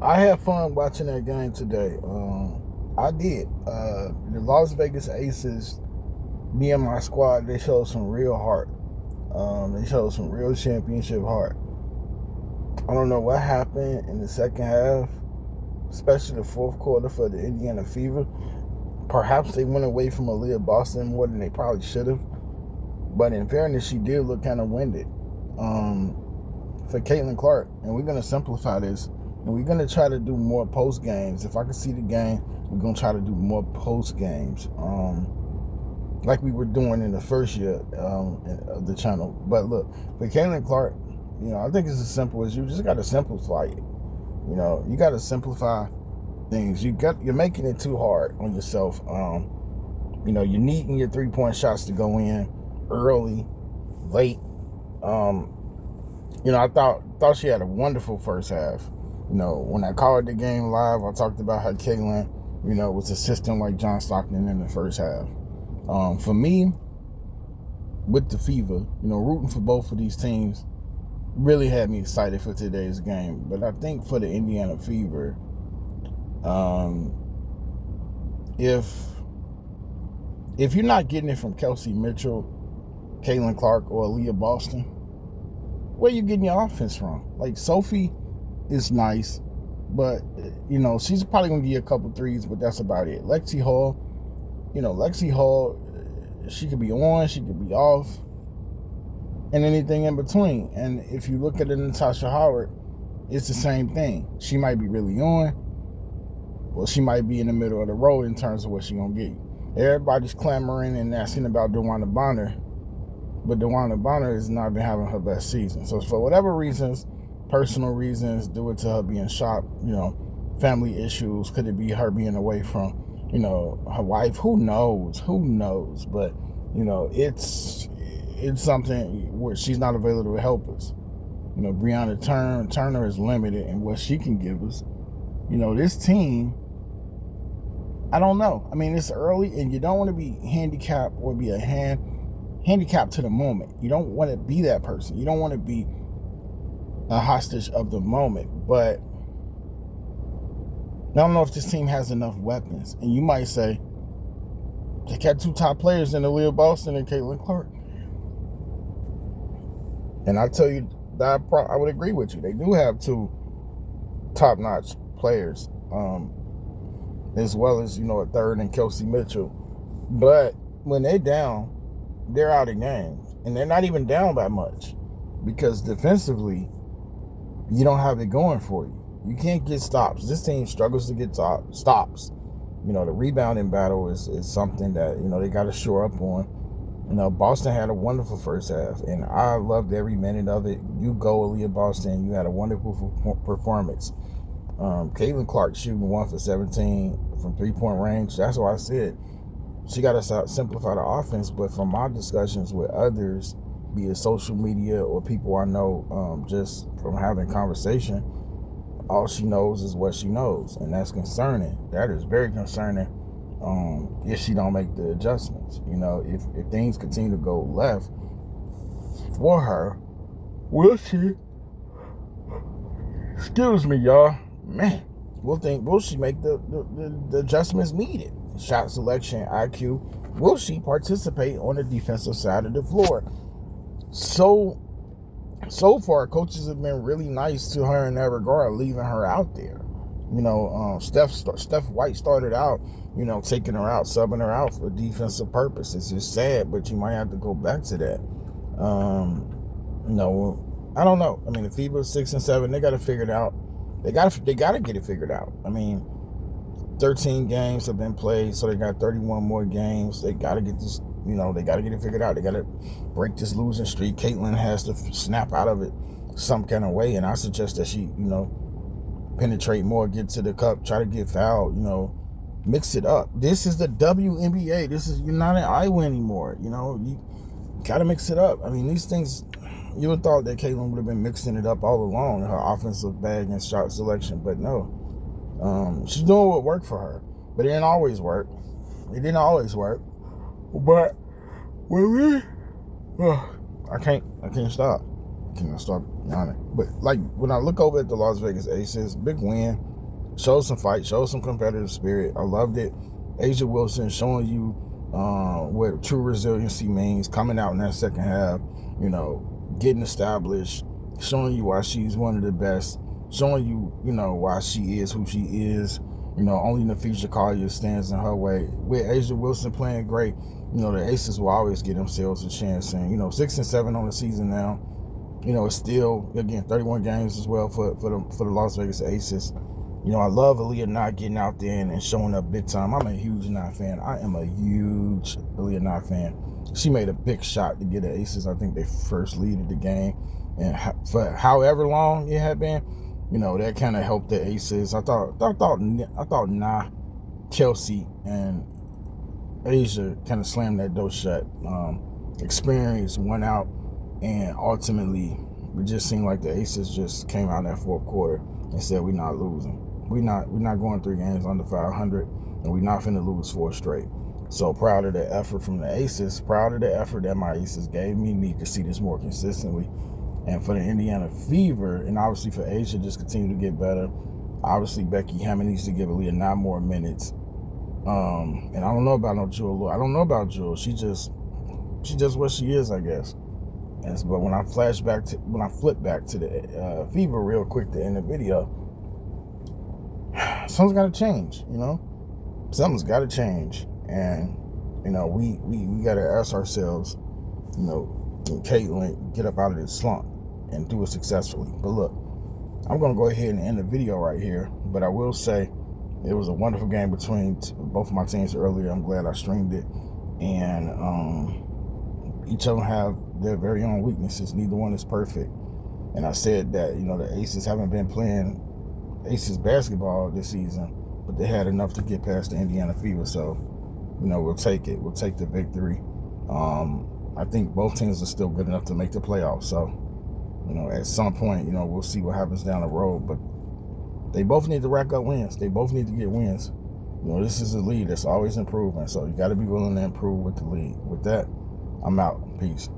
I had fun watching that game today. I did. The Las Vegas Aces, me and my squad, they showed some real heart. They showed some real championship heart. I don't know what happened in the second half, especially the fourth quarter for the Indiana Fever. Perhaps they went away from Aaliyah Boston more than they probably should have. But in fairness, she did look kind of winded. For Caitlin Clark, and we're gonna simplify this, and we're gonna try to do more post games. If I can see the game, we're gonna try to do more post games, like we were doing in the first year of the channel. But look, for Caitlin Clark, I think it's as simple as you just got to simplify it. You got to simplify things. You're making it too hard on yourself. You're needing your 3-point shots to go in early, late. I thought she had a wonderful first half. When I called the game live, I talked about how Caitlin, was assisting like John Stockton in the first half. For me, with the Fever, rooting for both of these teams really had me excited for today's game. But I think for the Indiana Fever, if you're not getting it from Kelsey Mitchell, Caitlin Clark, or Aaliyah Boston, where you getting your offense from? Like, Sophie is nice, but she's probably gonna give you a couple threes, but that's about it. Lexi Hall, she could be on, she could be off, and anything in between. And if you look at it, Natasha Howard, it's the same thing. She might be really on, well, she might be in the middle of the road in terms of what she's gonna get you. Everybody's clamoring and asking about DeWanna Bonner, but DeWanna Bonner has not been having her best season. So for whatever reasons, personal reasons, due to her being shot, family issues, could it be her being away from, her wife? Who knows? But, it's something where she's not available to help us. Breonna Turner is limited in what she can give us. This team, I don't know. I mean, it's early, and you don't want to be handicapped or be handicapped to the moment. You don't want to be that person. You don't want to be a hostage of the moment. But I don't know if this team has enough weapons. And you might say, they got two top players in Aaliyah Boston and Caitlin Clark. And I tell you, that I would agree with you. They do have two top-notch players, as well as, a third in Kelsey Mitchell. But when they're down, they're out of games. And they're not even down by much, because defensively, you don't have it going for you. You can't get stops. This team struggles to get stops. The rebounding battle is something that, they got to shore up on. Boston had a wonderful first half, and I loved every minute of it. You go, Aaliyah Boston. You had a wonderful performance. Caitlin Clark shooting 1 for 17 from 3-point range. That's why I said she got to simplify the offense. But from my discussions with others, be it social media or people I know, just from having conversation, all she knows is what she knows, and that's concerning. That is very concerning. If she don't make the adjustments, if things continue to go left for her, will she? Excuse me, y'all. Man, will she make the adjustments needed? Shot selection, IQ. Will she participate on the defensive side of the floor? So far, coaches have been really nice to her in that regard, leaving her out there. Steph White started out, taking her out, subbing her out for defensive purposes. It's sad, but you might have to go back to that. I don't know. I mean, the Fever 6 and 7, they got to figure it out. They got to get it figured out. I mean, 13 games have been played, so they got 31 more games. They got to get this. They got to get it figured out. They got to break this losing streak. Caitlin has to snap out of it some kind of way, and I suggest that she, penetrate more, get to the cup, try to get fouled, mix it up. This is the WNBA. You're not in Iowa anymore. You got to mix it up. I mean, these things, you would have thought that Caitlin would have been mixing it up all along, her offensive bag and shot selection, but no. She's doing what worked for her, but it didn't always work. But when I can't stop. Can I stop? But like when I look over at the Las Vegas Aces, big win, showed some fight, showed some competitive spirit. I loved it. A'ja Wilson showing you what true resiliency means, coming out in that second half, you know, getting established, showing you why she's one of the best, showing you, you know, why she is who she is. You know, only Nafisha Collier stands in her way. With A'ja Wilson playing great, you know, the Aces will always give themselves a chance. And, you know, 6-7 on the season now. You know, it's still, again, 31 games as well for the Las Vegas Aces. You know, I love Aaliyah Knott getting out there and showing up big time. I'm a huge Knott fan. I am a huge Aaliyah Knott fan. She made a big shot to get the Aces. I think they first lead of the game. And for however long it had been, you know, that kind of helped the Aces. I thought Kelsey and A'ja kind of slammed that door shut. Experience went out, and ultimately, it just seemed like the Aces just came out in that fourth quarter and said, "We're not losing. We're not going 3 games under 500, and we're not finna lose 4 straight." So proud of the effort from the Aces. Proud of the effort that my Aces gave me. Need to see this more consistently. And for the Indiana Fever, and obviously for A'ja, just continue to get better. Obviously, Becky Hammond needs to give Aaliyah 9 more minutes. And I don't know about no Jewel. I don't know about Jewel. She just what she is, I guess. But when I flip back to the Fever real quick to end the video, something's got to change. You know, something's got to change, and you know we got to ask ourselves, you know, can Caitlin get up out of this slump and do it successfully? But look, I'm gonna go ahead and end the video right here. But I will say it was a wonderful game between both of my teams earlier. I'm glad I streamed it, and each of them have their very own weaknesses. Neither one is perfect. And I said that, you know, the Aces haven't been playing Aces basketball this season, but they had enough to get past the Indiana Fever. So, you know, we'll take it. We'll take the victory. I think both teams are still good enough to make the playoffs. So, you know, at some point, you know, we'll see what happens down the road. But they both need to rack up wins. They both need to get wins. You know, this is a league that's always improving. So you got to be willing to improve with the league. With that, I'm out. Peace.